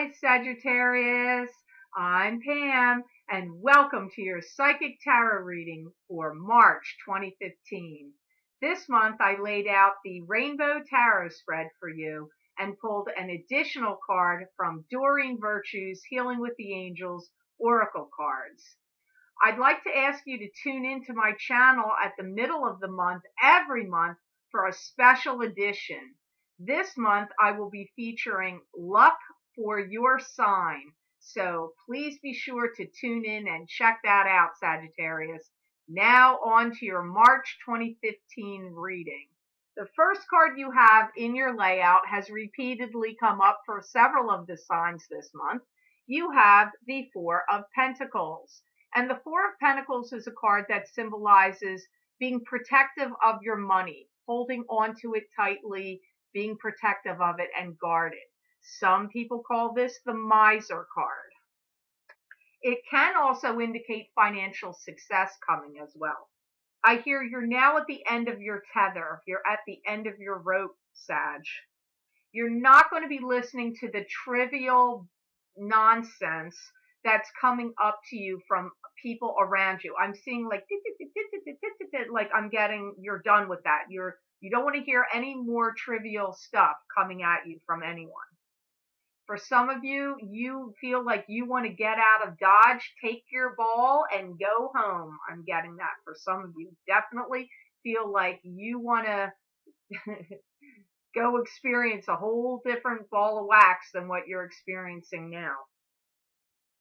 Hi, Sagittarius. I'm Pam, and welcome to your Psychic Tarot reading for March 2015. This month, I laid out the Rainbow Tarot spread for you and pulled an additional card from Doreen Virtue's Healing with the Angels Oracle cards. I'd like to ask you to tune into my channel at the middle of the month, every month, for a special edition. This month, I will be featuring luck for your sign. So please be sure to tune in and check that out, Sagittarius. Now on to your March 2015 reading. The first card you have in your layout has repeatedly come up for several of the signs this month. You have the Four of Pentacles. And the Four of Pentacles is a card that symbolizes being protective of your money, holding on to it tightly, being protective of it and guarded. Some people call this the miser card. It can also indicate financial success coming as well. I hear you're now at the end of your tether. You're at the end of your rope, Sag. You're not going to be listening to the trivial nonsense that's coming up to you from people around you. I'm seeing like I'm getting, you're done with that. You don't want to hear any more trivial stuff coming at you from anyone. For some of you, you feel like you want to get out of Dodge, take your ball, and go home. I'm getting that. For some of you, definitely feel like you want to go experience a whole different ball of wax than what you're experiencing now.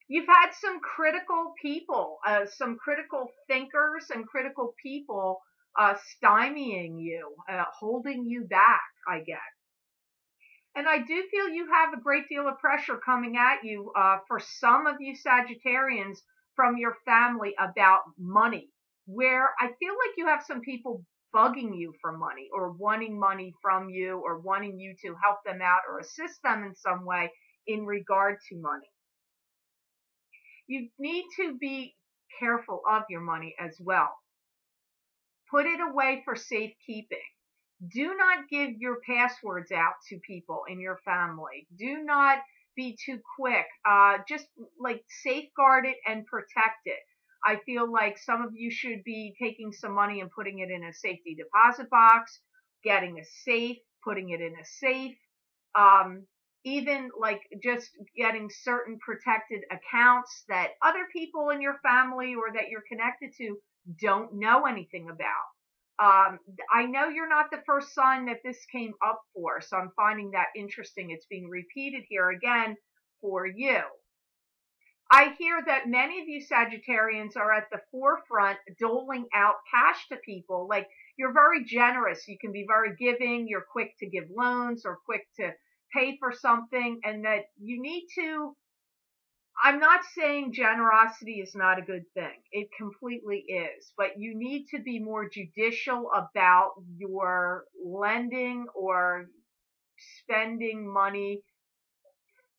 You've had some critical people, some critical thinkers and critical people stymieing you, holding you back, I get. And I do feel you have a great deal of pressure coming at you for some of you Sagittarians from your family about money, where I feel like you have some people bugging you for money or wanting money from you or wanting you to help them out or assist them in some way in regard to money. You need to be careful of your money as well. Put it away for safekeeping. Do not give your passwords out to people in your family. Do not be too quick. Just like safeguard it and protect it. I feel like some of you should be taking some money and putting it in a safety deposit box, getting a safe, putting it in a safe. Even like just getting certain protected accounts that other people in your family or that you're connected to don't know anything about. I know you're not the first sign that this came up for, so I'm finding that interesting. It's being repeated here again for you. I hear that many of you Sagittarians are at the forefront doling out cash to people. Like, you're very generous. You can be very giving. You're quick to give loans or quick to pay for something, and that you need to, I'm not saying generosity is not a good thing. It completely is, but you need to be more judicial about your lending or spending money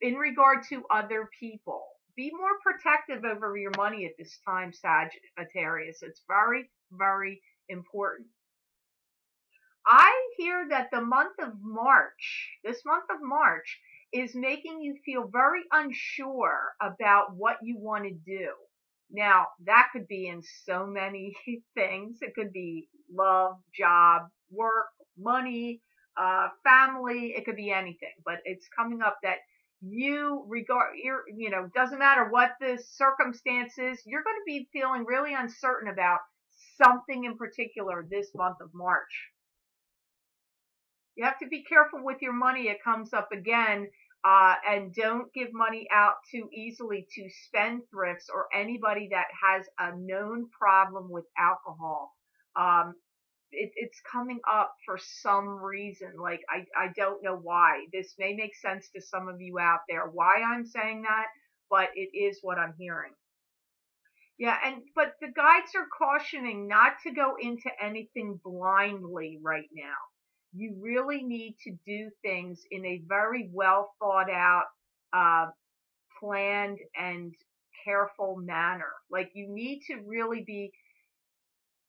in regard to other people. Be more protective over your money at this time, Sagittarius. It's very, very important. I hear that the month of March, this month of March, is making you feel very unsure about what you want to do. Now, that could be in so many things. It could be love, job, work, money, family. It could be anything. But it's coming up that you doesn't matter what the circumstance is, you're going to be feeling really uncertain about something in particular this month of March. You have to be careful with your money. It comes up again. And don't give money out too easily to spendthrifts or anybody that has a known problem with alcohol. It's coming up for some reason. Like, I don't know why. This may make sense to some of you out there why I'm saying that, but it is what I'm hearing. Yeah, but the guides are cautioning not to go into anything blindly right now. You really need to do things in a very well thought out, planned and careful manner. Like, you need to really be,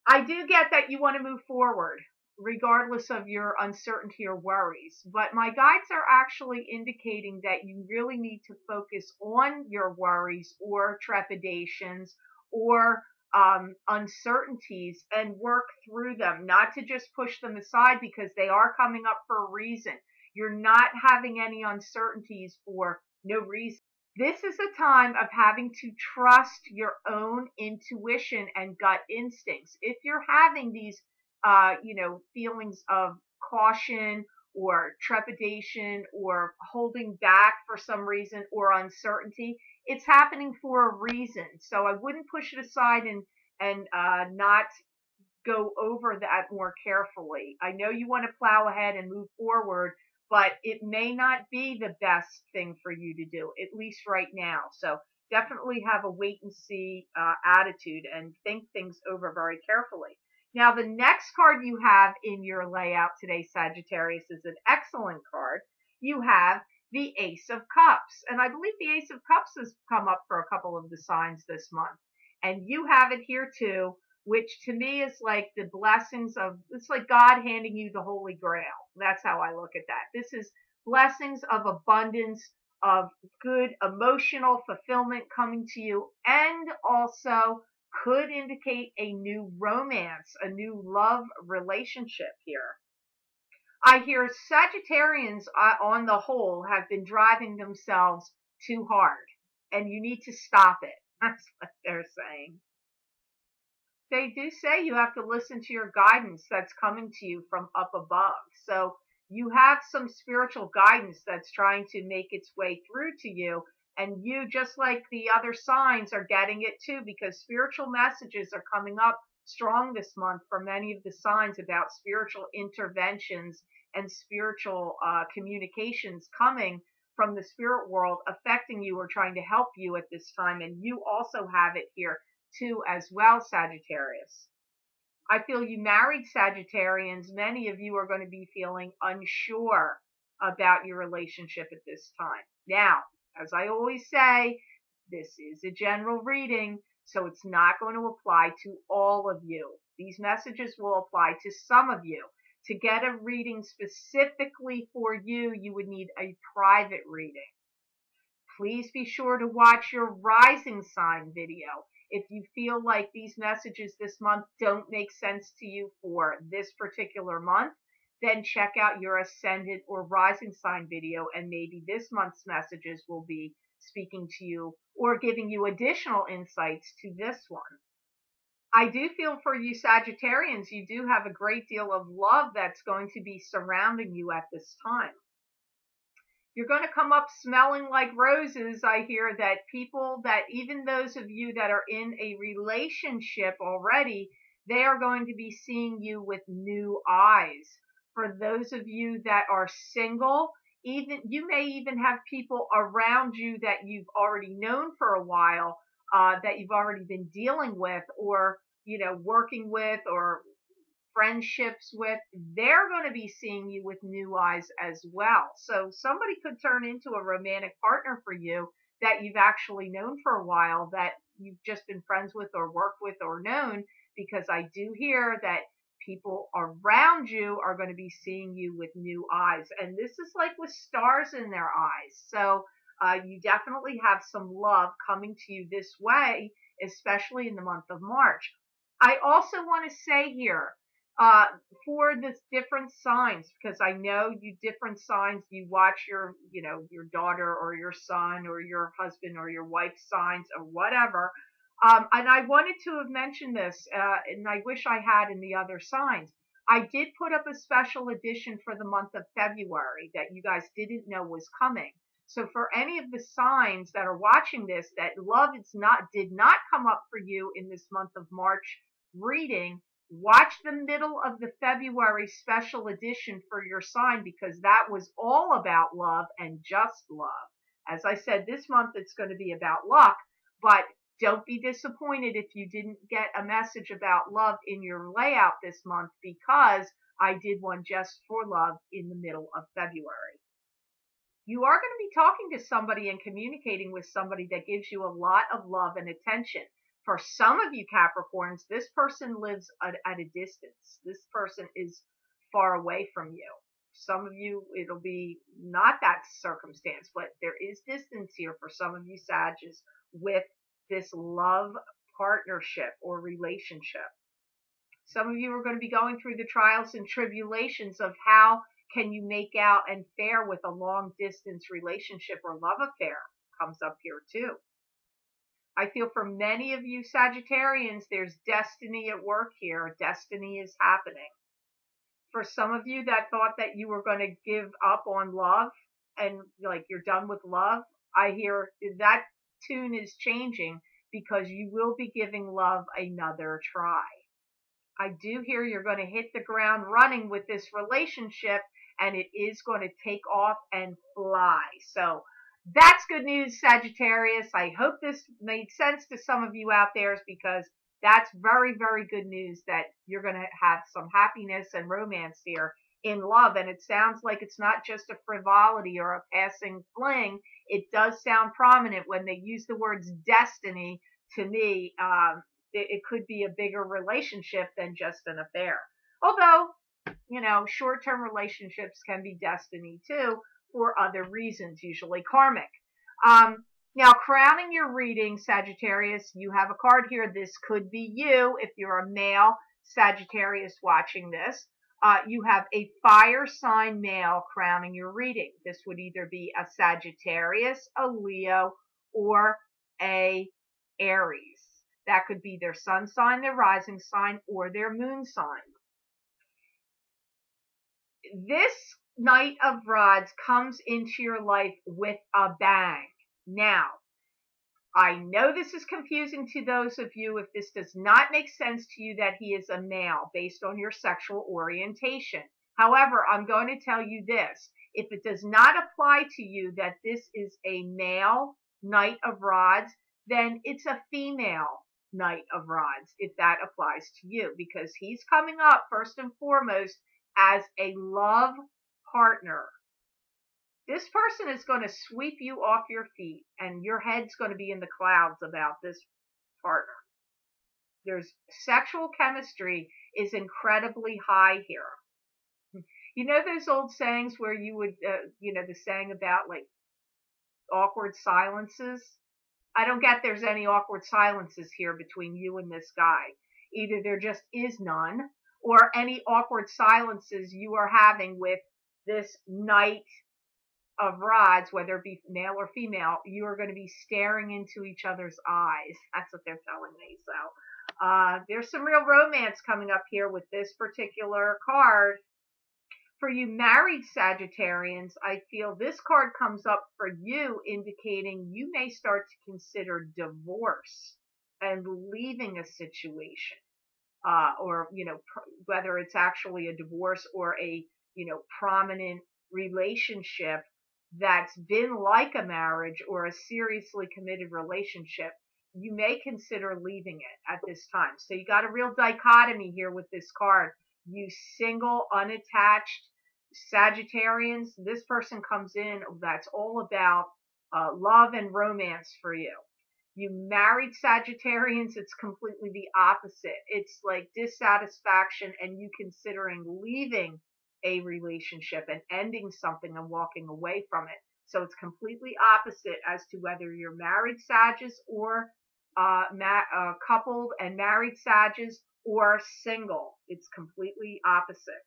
I do get that you want to move forward. regardless of your uncertainty or worries. But my guides are actually indicating that you really need to focus on your worries or trepidations or uncertainties and work through them, not to just push them aside because they are coming up for a reason. You're not having any uncertainties for no reason. This is a time of having to trust your own intuition and gut instincts. If you're having these, feelings of caution or trepidation or holding back for some reason or uncertainty, it's happening for a reason. So I wouldn't push it aside and not go over that more carefully. I know you want to plow ahead and move forward, but it may not be the best thing for you to do, at least right now. So definitely have a wait and see attitude and think things over very carefully. Now, the next card you have in your layout today, Sagittarius, is an excellent card. You have the Ace of Cups. And I believe the Ace of Cups has come up for a couple of the signs this month. And you have it here too, which to me is like the blessings of, it's like God handing you the Holy Grail. That's how I look at that. This is blessings of abundance, of good emotional fulfillment coming to you, and also could indicate a new romance, a new love relationship here. I hear Sagittarians on the whole have been driving themselves too hard, and you need to stop it. That's what they're saying. They do say you have to listen to your guidance that's coming to you from up above. So you have some spiritual guidance that's trying to make its way through to you. And you, just like the other signs, are getting it too, because spiritual messages are coming up strong this month for many of the signs about spiritual interventions and spiritual communications coming from the spirit world affecting you or trying to help you at this time. And you also have it here too as well, Sagittarius. I feel you married Sagittarians, many of you are going to be feeling unsure about your relationship at this time. Now, as I always say, this is a general reading, so it's not going to apply to all of you. These messages will apply to some of you. To get a reading specifically for you, you would need a private reading. Please be sure to watch your rising sign video. If you feel like these messages this month don't make sense to you for this particular month, then check out your ascendant or rising sign video, and maybe this month's messages will be speaking to you or giving you additional insights to this one. I do feel for you Sagittarians, you do have a great deal of love that's going to be surrounding you at this time. You're going to come up smelling like roses. I hear that people, that even those of you that are in a relationship already, they are going to be seeing you with new eyes. For those of you that are single, you may even have people around you that you've already known for a while, that you've already been dealing with or, working with or friendships with. They're going to be seeing you with new eyes as well. So somebody could turn into a romantic partner for you that you've actually known for a while, that you've just been friends with or worked with or known, because I do hear that people around you are going to be seeing you with new eyes. And this is like with stars in their eyes. So you definitely have some love coming to you this way, especially in the month of March. I also want to say here, for the different signs, because I know you different signs, you watch your daughter or your son or your husband or your wife's signs or whatever. And I wanted to have mentioned this, and I wish I had in the other signs. I did put up a special edition for the month of February that you guys didn't know was coming. So for any of the signs that are watching this, that love did not come up for you in this month of March reading, watch the middle of the February special edition for your sign, because that was all about love and just love. As I said, this month it's going to be about luck, but don't be disappointed if you didn't get a message about love in your layout this month, because I did one just for love in the middle of February. You are going to be talking to somebody and communicating with somebody that gives you a lot of love and attention. For some of you Capricorns, this person lives at a distance. This person is far away from you. Some of you, it'll be not that circumstance, but there is distance here for some of you Sages with this love partnership or relationship. Some of you are going to be going through the trials and tribulations of how can you make out and fare with a long distance relationship or love affair. Comes up here too. I feel for many of you Sagittarians, there's destiny at work here. Destiny is happening. For some of you that thought that you were going to give up on love and like you're done with love, I hear that tune is changing because you will be giving love another try. I do hear you're going to hit the ground running with this relationship and it is going to take off and fly. So that's good news, Sagittarius. I hope this made sense to some of you out there because that's very, very good news that you're going to have some happiness and romance here in love. And it sounds like it's not just a frivolity or a passing fling. It does sound prominent when they use the words destiny. To me, it could be a bigger relationship than just an affair. Although, short-term relationships can be destiny too for other reasons, usually karmic. Now, crowning your reading, Sagittarius, you have a card here. This could be you if you're a male Sagittarius watching this. You have a fire sign male crowning your reading. This would either be a Sagittarius, a Leo, or a Aries. That could be their sun sign, their rising sign, or their moon sign. This Knight of Rods comes into your life with a bang. Now, I know this is confusing to those of you if this does not make sense to you that he is a male based on your sexual orientation. However, I'm going to tell you this. If it does not apply to you that this is a male Knight of Rods, then it's a female Knight of Rods if that applies to you because he's coming up first and foremost as a love partner. This person is going to sweep you off your feet and your head's going to be in the clouds about this partner. There's sexual chemistry is incredibly high here. You know those old sayings where you would, the saying about like awkward silences? I don't get there's any awkward silences here between you and this guy. Either there just is none or any awkward silences you are having with this Knight of Rods, whether it be male or female, you are going to be staring into each other's eyes. That's what they're telling me. So there's some real romance coming up here with this particular card. For you married Sagittarians, I feel this card comes up for you indicating you may start to consider divorce and leaving a situation. Or, whether it's actually a divorce or a, prominent relationship that's been like a marriage or a seriously committed relationship, you may consider leaving it at this time. So you got a real dichotomy here with this card. You single, unattached Sagittarians, this person comes in that's all about love and romance for you. You married Sagittarians, it's completely the opposite. It's like dissatisfaction and you considering leaving a relationship and ending something and walking away from it. So it's completely opposite as to whether you're married Sages or coupled and married Sages or single. It's completely opposite.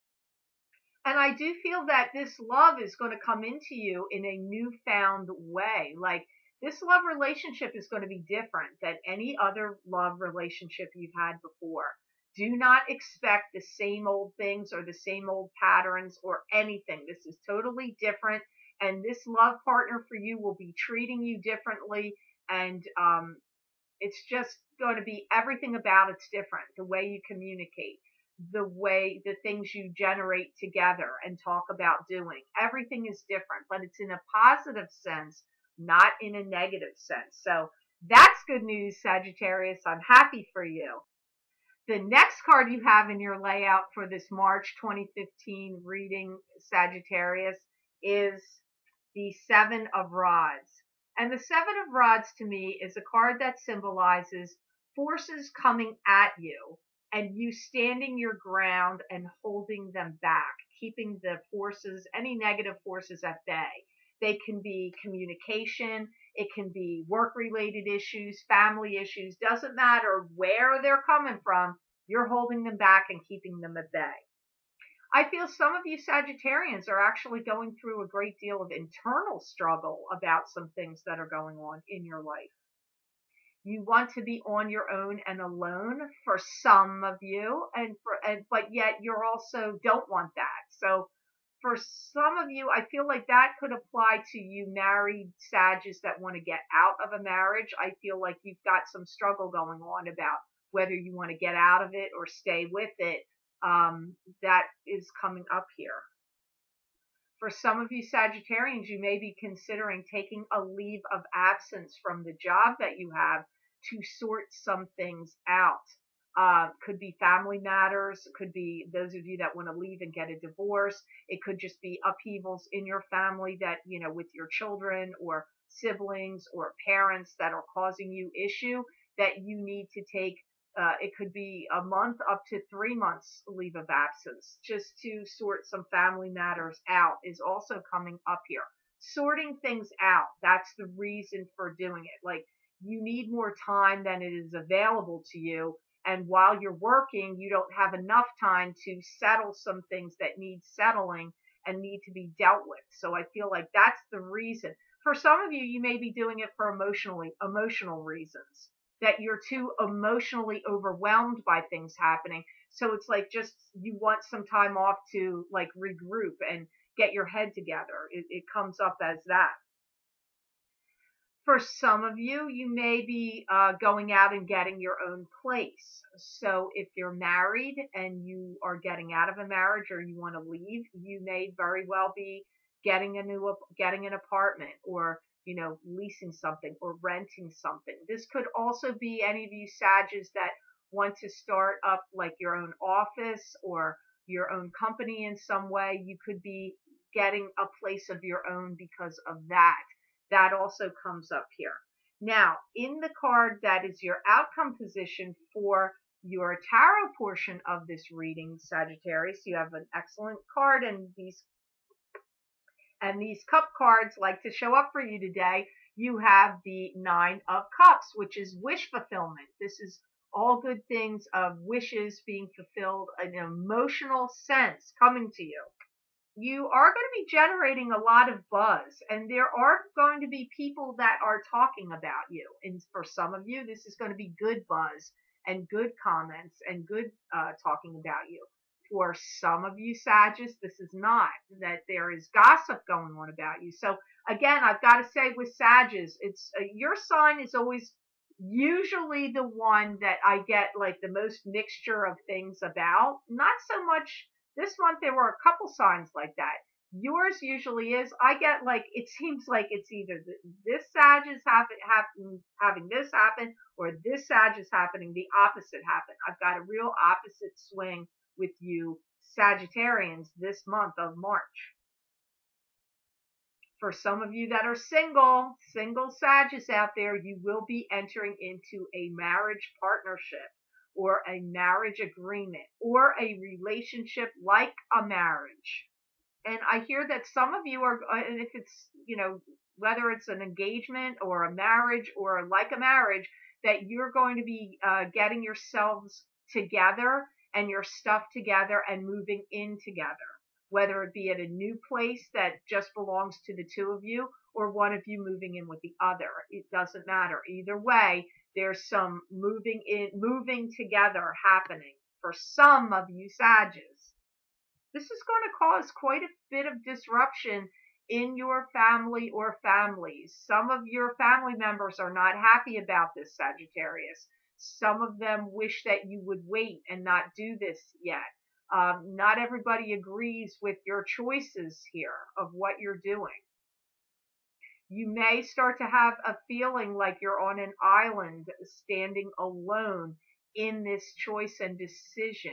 And I do feel that this love is going to come into you in a newfound way. Like this love relationship is going to be different than any other love relationship you've had before. Do not expect the same old things or the same old patterns or anything. This is totally different. And this love partner for you will be treating you differently. And it's just going to be everything about it's different. The way you communicate, the things you generate together and talk about doing. Everything is different, but it's in a positive sense, not in a negative sense. So that's good news, Sagittarius. I'm happy for you. The next card you have in your layout for this March 2015 reading, Sagittarius, is the Seven of Rods. And the Seven of Rods to me is a card that symbolizes forces coming at you and you standing your ground and holding them back, keeping the forces, any negative forces at bay. They can be communication, it can be work-related issues, family issues, doesn't matter where they're coming from, you're holding them back and keeping them at bay. I feel some of you Sagittarians are actually going through a great deal of internal struggle about some things that are going on in your life. You want to be on your own and alone for some of you, but yet you're also don't want that. So for some of you, I feel like that could apply to you married Sagittarius that want to get out of a marriage. I feel like you've got some struggle going on about whether you want to get out of it or stay with it. That is coming up here. For some of you Sagittarians, you may be considering taking a leave of absence from the job that you have to sort some things out. Could be family matters, could be those of you that want to leave and get a divorce. It could just be upheavals in your family that, with your children or siblings or parents that are causing you issue that you need to take. It could be a month up to 3 months leave of absence just to sort some family matters out is also coming up here. Sorting things out, that's the reason for doing it. Like, you need more time than it is available to you. And while you're working, you don't have enough time to settle some things that need settling and need to be dealt with. So I feel like that's the reason. For some of you, you may be doing it for emotional reasons, that you're too emotionally overwhelmed by things happening. So it's like just you want some time off to like regroup and get your head together. It comes up as that. For some of you, you may be going out and getting your own place. So if you're married and you are getting out of a marriage or you want to leave, you may very well be getting an apartment or leasing something or renting something. This could also be any of you Sagittarius that want to start up like your own office or your own company in some way. You could be getting a place of your own because of that. That also comes up here. Now, in the card that is your outcome position for your tarot portion of this reading, Sagittarius, you have an excellent card, and these cup cards like to show up for you today. You have the 9 of Cups, which is wish fulfillment. This is all good things of wishes being fulfilled, an emotional sense coming to you. You are going to be generating a lot of buzz, and there are going to be people that are talking about you. And for some of you, this is going to be good buzz and good comments and good talking about you. For some of you Sagittarius, this is not, that there is gossip going on about you. So again, I've got to say with Sagittarius, it's your sign is always usually the one that I get like the most mixture of things about. Not so much this month, there were a couple signs like that. Yours usually is, I get like, it seems like it's either this Sagittarius having this happen or this Sagittarius happening, the opposite happen. I've got a real opposite swing with you Sagittarians this month of March. For some of you that are single Sagittarius out there, you will be entering into a marriage partnership or a marriage agreement or a relationship like a marriage. And I hear that some of you are, and if it's, whether it's an engagement or a marriage or like a marriage, that you're going to be getting yourselves together and your stuff together and moving in together, whether it be at a new place that just belongs to the two of you or one of you moving in with the other. It doesn't matter. Either way, there's some moving together happening for some of you Sagittarius. This is going to cause quite a bit of disruption in your family or families. Some of your family members are not happy about this, Sagittarius. Some of them wish that you would wait and not do this yet. Not everybody agrees with your choices here of what you're doing. You may start to have a feeling like you're on an island standing alone in this choice and decision.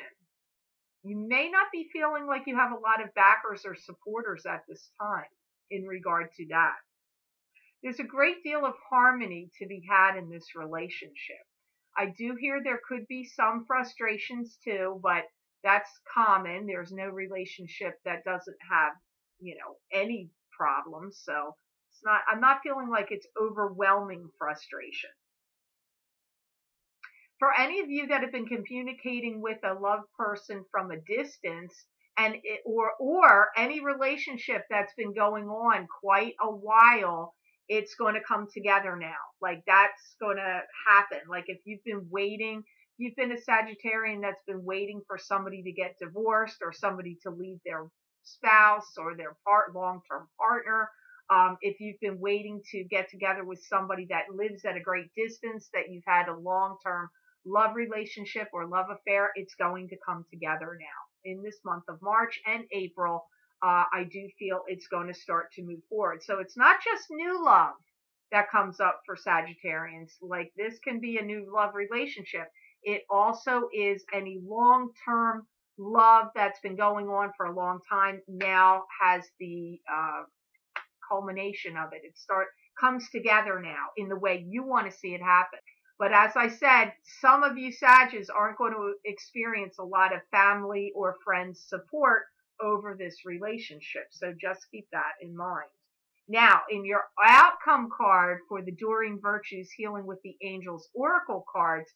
You may not be feeling like you have a lot of backers or supporters at this time in regard to that. There's a great deal of harmony to be had in this relationship. I do hear there could be some frustrations too, but that's common. There's no relationship that doesn't have, any problems. So I'm not feeling like it's overwhelming frustration. For any of you that have been communicating with a loved person from a distance, or any relationship that's been going on quite a while, it's going to come together now. Like that's going to happen. Like if you've been waiting, you've been a Sagittarian that's been waiting for somebody to get divorced or somebody to leave their spouse or their long-term partner. If you've been waiting to get together with somebody that lives at a great distance, that you've had a long-term love relationship or love affair, it's going to come together now in this month of March and April. I do feel it's going to start to move forward. So it's not just new love that comes up for Sagittarians. Like this can be a new love relationship. It also is any long-term love that's been going on for a long time now has the culmination of it. Comes together now in the way you want to see it happen. But as I said, some of you Sagittarians aren't going to experience a lot of family or friends support over this relationship. So just keep that in mind. Now, in your outcome card for the Doreen Virtues Healing with the Angels Oracle cards,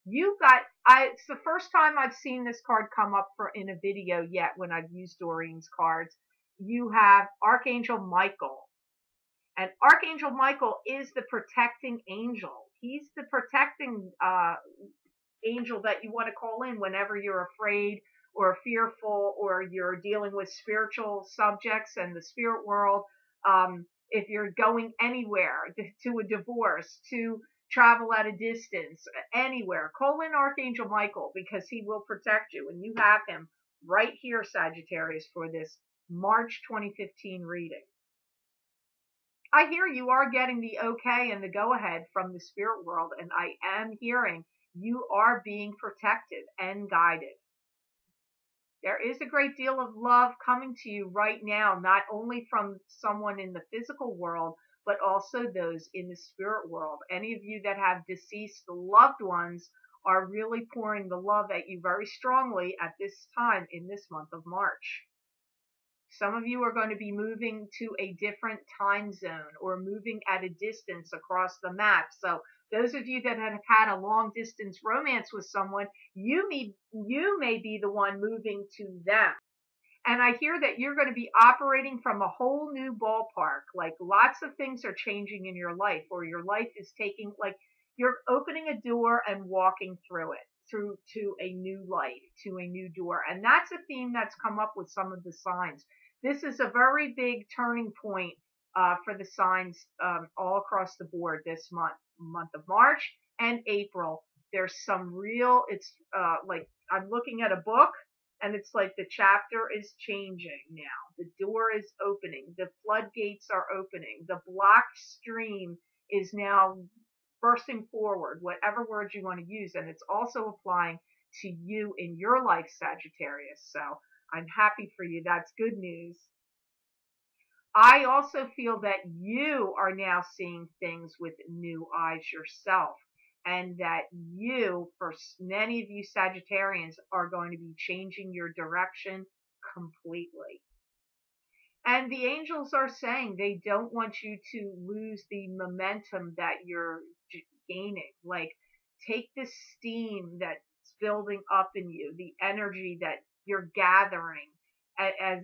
it's the first time I've seen this card come up in a video yet when I've used Doreen's cards. You have Archangel Michael. And Archangel Michael is the protecting angel. He's the protecting angel that you want to call in whenever you're afraid or fearful or you're dealing with spiritual subjects and the spirit world. If you're going anywhere, to a divorce, to travel at a distance, anywhere, call in Archangel Michael because he will protect you. And you have him right here, Sagittarius, for this March 2015 reading. I hear you are getting the okay and the go-ahead from the spirit world, and I am hearing you are being protected and guided. There is a great deal of love coming to you right now, not only from someone in the physical world, but also those in the spirit world. Any of you that have deceased loved ones are really pouring the love at you very strongly at this time in this month of March. Some of you are going to be moving to a different time zone or moving at a distance across the map. So those of you that have had a long distance romance with someone, you may be the one moving to them. And I hear that you're going to be operating from a whole new ballpark. Like lots of things are changing in your life, or your life is taking, like you're opening a door and walking through it, through to a new light, to a new door. And that's a theme that's come up with some of the signs. This is a very big turning point for the signs all across the board this month of March and April. There's some real, it's like I'm looking at a book and it's like the chapter is changing now. The door is opening. The floodgates are opening. The blocked stream is now bursting forward, whatever words you want to use. And it's also applying to you in your life, Sagittarius. So I'm happy for you. That's good news. I also feel that you are now seeing things with new eyes yourself, and that you, for many of you Sagittarians, are going to be changing your direction completely. And the angels are saying they don't want you to lose the momentum that you're gaining. Like, take the steam that's building up in you, the energy that you're gathering as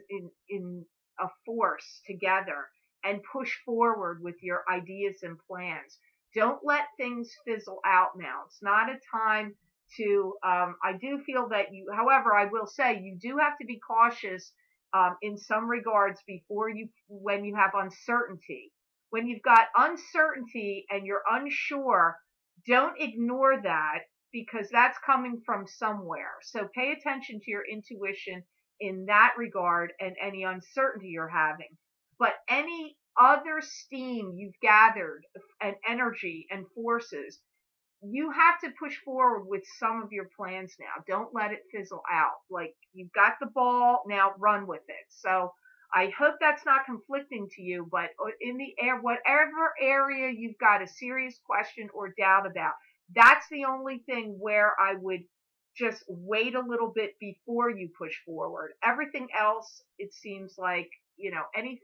in a force together, and push forward with your ideas and plans. Don't let things fizzle out now. It's not a time to, I do feel that however, I will say you do have to be cautious in some regards when you have uncertainty. When you've got uncertainty and you're unsure, don't ignore that, because that's coming from somewhere. So pay attention to your intuition in that regard and any uncertainty you're having. But any other steam you've gathered and energy and forces, you have to push forward with some of your plans now. Don't let it fizzle out. Like, you've got the ball, now run with it. So I hope that's not conflicting to you, but in the air, whatever area you've got a serious question or doubt about, That's the only thing where I would just wait a little bit before you push forward. Everything else, it seems like, any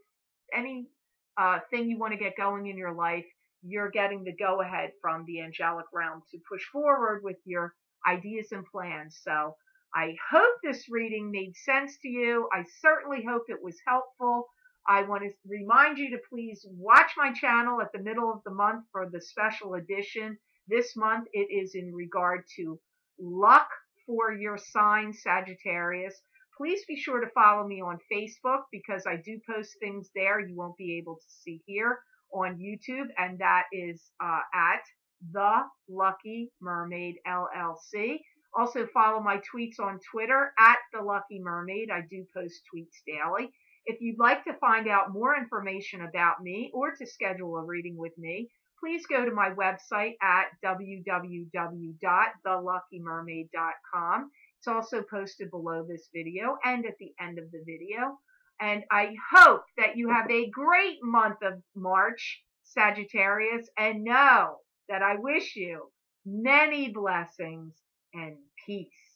thing you want to get going in your life, you're getting the go ahead from the angelic realm to push forward with your ideas and plans. So I hope this reading made sense to you. I certainly hope it was helpful. I want to remind you to please watch my channel at the middle of the month for the special edition. This month it is in regard to luck for your sign, Sagittarius. Please be sure to follow me on Facebook because I do post things there you won't be able to see here on YouTube, and that is at The Lucky Mermaid LLC. Also follow my tweets on Twitter at The Lucky Mermaid. I do post tweets daily. If you'd like to find out more information about me or to schedule a reading with me, please go to my website at www.theluckymermaid.com. It's also posted below this video and at the end of the video. And I hope that you have a great month of March, Sagittarius, and know that I wish you many blessings and peace.